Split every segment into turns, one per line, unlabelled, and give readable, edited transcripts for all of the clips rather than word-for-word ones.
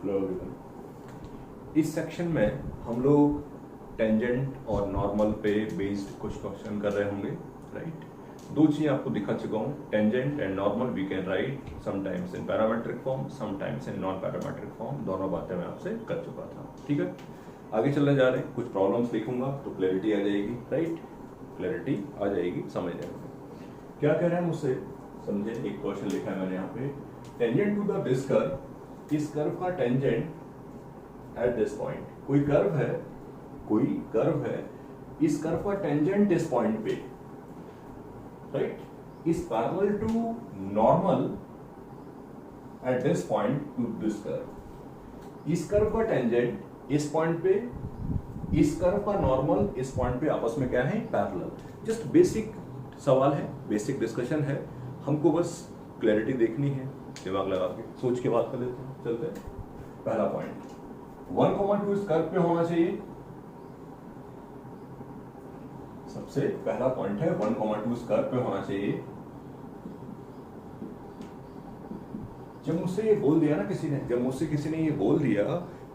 Hello everyone. इस section में हम लोग टेंजेंट और नॉर्मल पे बेस्ड कुछ क्वेश्चन कर रहे होंगे, राइट। दो चीजें आपको दिखा चुका हूँ, tangent and normal we can write sometimes in parametric form, sometimes in non parametric form. दोनों बातें मैं आपसे कर चुका था, ठीक है। आगे चलने जा रहे हैं, कुछ प्रॉब्लम्स लिखूंगा तो क्लैरिटी आ जाएगी, राइट। क्लैरिटी आ जाएगी समझने में। क्या कह रहे हैं मुझसे, समझे। एक क्वेश्चन लिखा है मैंने यहाँ पे, tangent to the this curve, इस कर्व का टेंजेंट एट दिस पॉइंट। कोई कर्व है, इस कर्व का टेंजेंट इस पॉइंट पे, right, is parallel to normal at this point to this curve. इस कर्व का टेंजेंट इस पॉइंट पे, इस कर्व का नॉर्मल इस पॉइंट पे आपस में क्या है, पैरेलल। जस्ट बेसिक सवाल है, बेसिक डिस्कशन है, हमको बस क्लैरिटी देखनी है, दिमाग लगा के सोच के बात कर लेते हैं। चलते हैं, पहला पॉइंट 1,2 इस कर्व पे होना चाहिए। सबसे पहला पॉइंट है 1,2 इस कर्व पे होना चाहिए। जब मुझसे ये बोल दिया ना किसी ने, ये बोल दिया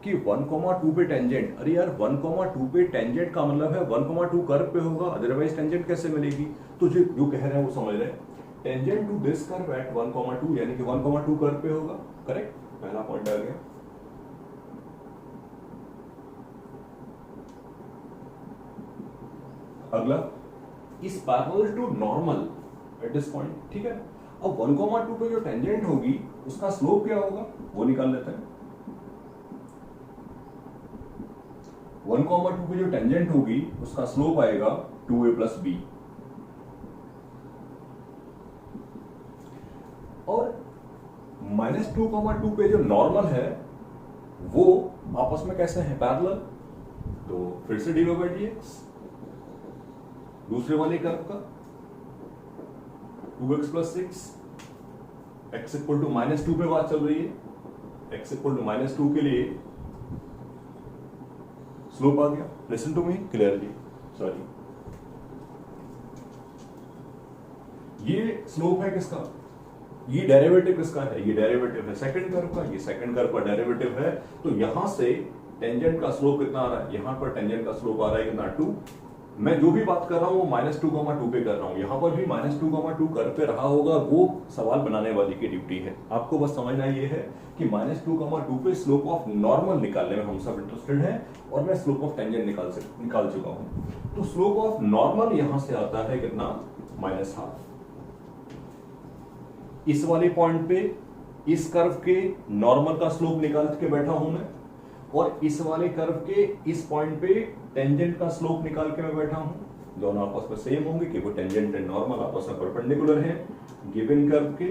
कि 1,2 पे टेंजेंट, अरे यार 1,2 पे टेंजेंट का मतलब है 1,2 कर्व पे होगा, अदरवाइज टेंजेंट कैसे मिलेगी। तो जो कह रहे हैं वो समझ रहे हैं, tangent to this curve at 1,2 यानी कि 1,2 कर्व पे होगा, करेक्ट। पहला पॉइंट आ गया। अगला, इस parallel to normal at this point, ठीक है। अब 1,2 पे जो टेंजेंट होगी उसका स्लोप क्या होगा वो निकाल लेते हैं। 1,2 पे जो टेंजेंट होगी उसका स्लोप आएगा 2a प्लस बी। और -2,2 पे जो नॉर्मल है वो आपस में कैसे है, पैरेलल। तो फिर से dv/dx, दूसरे वाले कर्व का 2x plus 6, x equal to -2 पे बात चल रही है, x इक्वल टू -2 के लिए स्लोप आ गया। Listen to me clearly, sorry, ये स्लोप है किसका, ये डेरिवेटिव किसका है, ये डेरिवेटिव है सेकंड कर्व का, ये सेकंड कर्व का डेरिवेटिव है। तो यहां से टेंजेंट का स्लोप कितना आ रहा है, यहां पर टेंजेंट का स्लोप आ रहा है कितना, 2। मैं जो भी बात कर रहा हूं वो -2,2 पे कर रहा हूं, यहां पर भी -2,2 कर्व पे रहा होगा, वो सवाल बनाने वाले की ड्यूटी है। आपको बस समझना ये है कि -2,2 पे स्लोप ऑफ नॉर्मल निकालने में हम सब इंटरेस्टेड हैं, और मैं स्लोप ऑफ टेंजेंट निकाल चुका हूं। तो स्लोप ऑफ नॉर्मल यहां से आता है कितना, -12। इस वाले पॉइंट पे इस कर्व के नॉर्मल का स्लोप निकाल के बैठा हूं मैं, और इस वाले कर्व के इस पॉइंट पे टेंजेंट का स्लोप निकाल के मैं बैठा हूं। दोनों आपस में सेम होंगे क्योंकि टेंजेंट एंड नॉर्मल आपस में परपेंडिकुलर हैं। गिवन कर्व के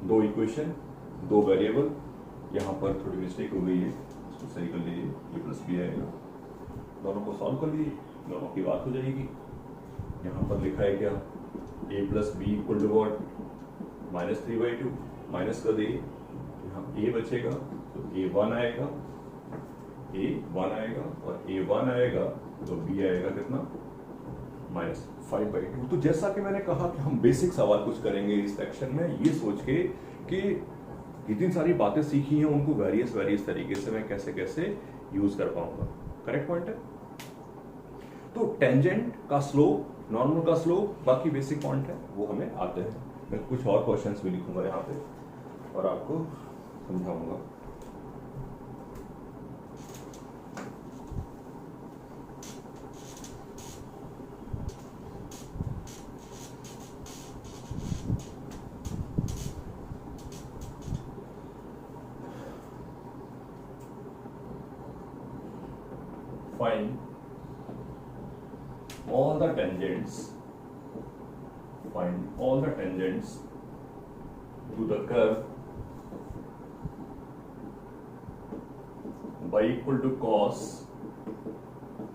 दो इक्वेशन, दो वेरिएबल, यहां पर थोड़ी मिस्टेक हो गई है, इसको सही कर लीजिए, ये प्लस बी आएगा। दोनों को सॉल्व कर लीजिए, दोनों की बात हो जाएगी। यहां पर लिखा है क्या, a plus B equal to what, -3/2, minus कर दिए, यहाँ a बचेगा तो a1 आएगा, और a1 आएगा तो b आएगा कितना, -5/2। तो जैसा कि मैंने कहा कि हम बेसिक सवाल कुछ करेंगे इस सेक्शन में, ये सोच के कि इतनी सारी बातें सीखी हैं उनको वेरियस तरीके से मैं कैसे कैसे यूज कर पाऊंगा। करेक्ट पॉइंट है। तो टेंजेंट का स्लोप, नॉर्मल का स्लोप, बाकी बेसिक पॉइंट है वो हमें आते हैं। मैं कुछ और क्वेश्चंस भी लिखूंगा यहाँ पे और आपको समझाऊंगा। Find all the tangents to the curve y equal to cos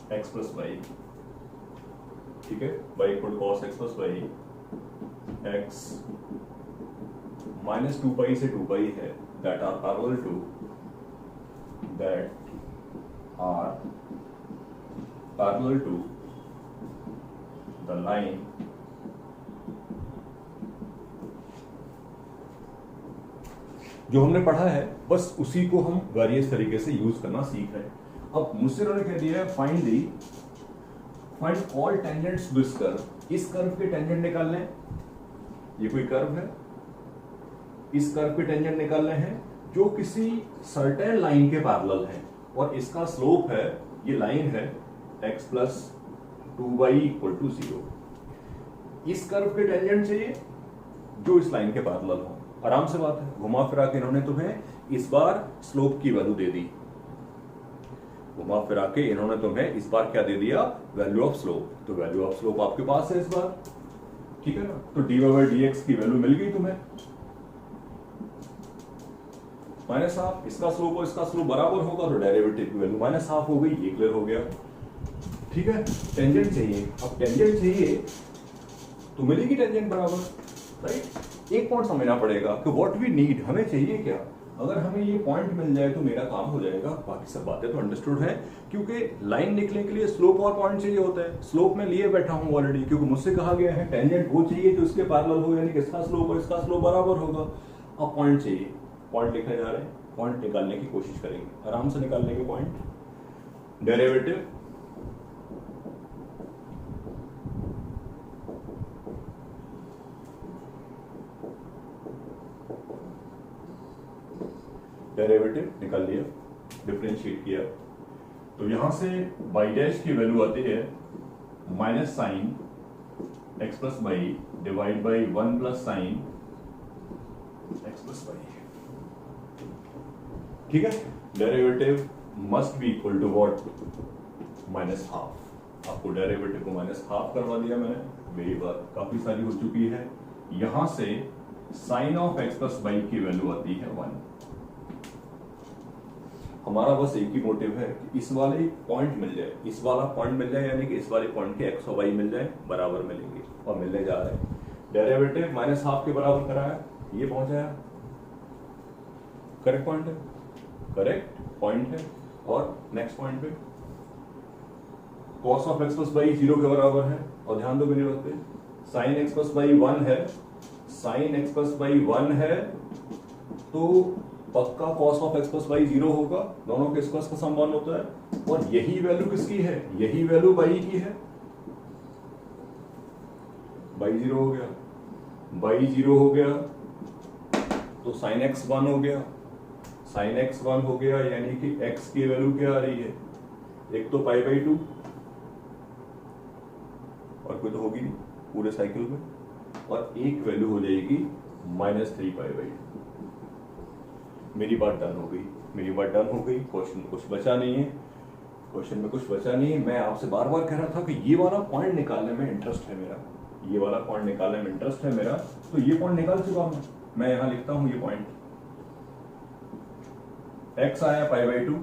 x plus y, ठीक है, y equal to cos x plus y, x -2π से 2π है, that are parallel to the line जो हमने पढ़ा है बस उसी को हम वेरियस तरीके से यूज करना सीख रहे हैं। अब मुझसे उन्होंने कह दिया है find all tangents to this curve. इस कर्व के टेंजेंट निकालने हैं, ये कोई कर्व है, इस कर्व के टेंजेंट निकालने हैं जो किसी सर्टेन लाइन के पैरेलल है और इसका स्लोप है, ये लाइन है x plus 2y equal to 0। इस कर्व के टेंजेंट चाहिए जो इस लाइन के पैरेलल हो। आराम से बात है, घुमा फिरा के इन्होंने तुम्हें इस बार स्लोप की वैल्यू दे दी, घुमा फिरा के इन्होंने तुम्हें इस बार क्या दे दिया, वैल्यू ऑफ स्लोप। तो वैल्यू ऑफ स्लोप आपके पास है इस बार, ठीक है ना। तो dy/dx की वैल्यू मिल गई तुम्हें -हाफ। इसका स्लोप और इसका स्लोप बराबर होगा तो डेरिवेटिव की वैल्यू -हाफ हो गई, ये क्लियर हो गया, ठीक है। टेंजेंट चाहिए, अब टेंजेंट चाहिए तो मिलेगी टेंजेंट बराबर, राइट। एक पॉइंट समझना पड़ेगा कि व्हाट वी नीड, हमें चाहिए क्या। अगर हमें ये पॉइंट मिल जाए तो मेरा काम हो जाएगा, बाकी सब बातें तो अंडरस्टूड है। क्योंकि लाइन निकलने के लिए स्लोप और पॉइंट चाहिए होता है। स्लोप में लिए बैठा हूं ऑलरेडी, क्योंकि मुझसे कहा गया है टेंजेंट वो चाहिए जो इसके पैरेलल हो, यानी कि इसका स्लोप और इसका स्लोप बराबर होगा। अब पॉइंट चाहिए, पॉइंट लिखने जा रहे हैं, पॉइंट निकालने की कोशिश करेंगे, आराम से निकालने के पॉइंट। डेरिवेटिव निकाल लिया, डिफरेंशिएट किया, तो यहां से बाई डैश की वैल्यू आती है minus sine x plus y divide by 1 plus sine x plus y, ठीक है। Derivative must be equal to what, -half. आपको डेरिवेटिव को -हाफ करवा दिया मैंने, मेरी बात काफी सारी हो चुकी है। यहां से sine of x plus y की वैल्यू आती है 1। हमारा बस एक ही मोटिव है कि इस वाले पॉइंट मिल जाए, इस वाला पॉइंट मिल जाए, यानी कि इस वाले पॉइंट के एक्स और वाई मिल जाए, बराबर मिलेंगे, और मिलने जा रहे हैं। डेरिवेटिव -हाफ के बराबर कराया, ये पहुंचाया, करेक्ट पॉइंट है, करेक्ट पॉइंट है। और नेक्स्ट पॉइंट पे cos of x plus by 0 के बराबर है, और ध्यान दो मेरी बात पे, साइन एक्स प्लस बाई 1 है, साइन एक्स प्लस बाई 1 है तो पक्का cos of x plus by 0 होगा, दोनों के स्क्वायर का सम 1 होता है। और यही वैल्यू किसकी है, यही वैल्यू बाई की है, बाई 0 हो गया, बाई 0 हो गया तो साइन एक्स 1 हो गया, साइन एक्स 1 हो गया, यानी कि x की वैल्यू क्या आ रही है, एक तो π/2 और कोई तो होगी नहीं पूरे साइकिल में, और एक वैल्यू हो जाएगी -3π/2। मेरी बात डन हो गई, मेरी बात डन हो गई। क्वेश्चन में कुछ बचा नहीं है, क्वेश्चन में कुछ बचा नहीं है। मैं आपसे बार बार कह रहा था कि ये वाला पॉइंट निकालने में इंटरेस्ट है मेरा, ये वाला पॉइंट निकालने में इंटरेस्ट है मेरा, तो ये पॉइंट निकाल चुका हूं मैं यहां लिखता हूं ये पॉइंट। x आया π/2,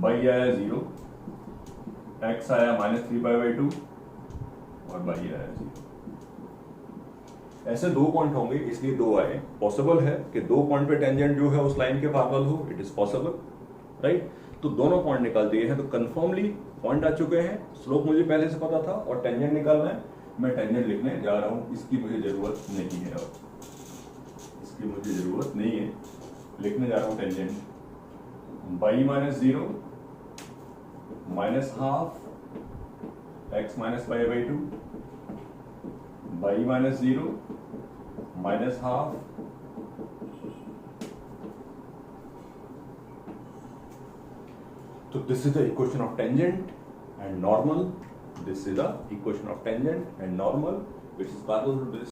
बाई आया 0, x आया -3π/2 और बाई आया 0। ऐसे दो पॉइंट होंगे, इसलिए दो आए। पॉसिबल है कि दो पॉइंट पे टेंजेंट जो है उस लाइन के पैरेलल हो, इट इज पॉसिबल, राइट। तो दोनों पॉइंट निकाल दिए हैं, तो कंफर्मली पॉइंट आ चुके हैं। स्लोप मुझे पहले से पता था और टेंजेंट निकालना है, मैं टेंजेंट लिखने जा रहा हूं, इसकी मुझे जरूरत नहीं है, अब इसकी मुझे जरूरत नहीं है, लिखने जा रहा हूं tangent. By -0 -half x -π/2 by -0 -half तो this is the equation of tangent and normal, this is the equation of tangent and normal which is parallel to this